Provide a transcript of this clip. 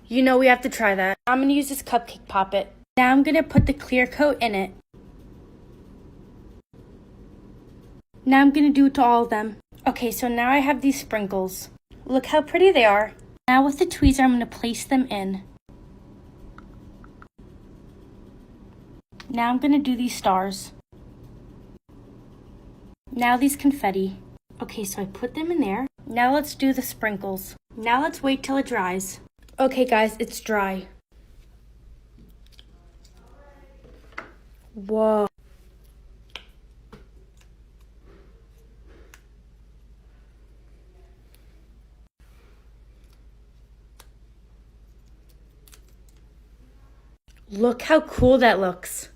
You know we have to try that. I'm gonna use this cupcake poppet. Now I'm gonna put the clear coat in it. Now I'm gonna do it to all of them. Okay, so now I have these sprinkles. Look how pretty they are. Now with the tweezer, I'm gonna place them in. Now I'm gonna do these stars. Now these confetti. Okay, so I put them in there. Now let's do the sprinkles. Now let's wait till it dries. Okay guys, it's dry. Whoa. Look how cool that looks.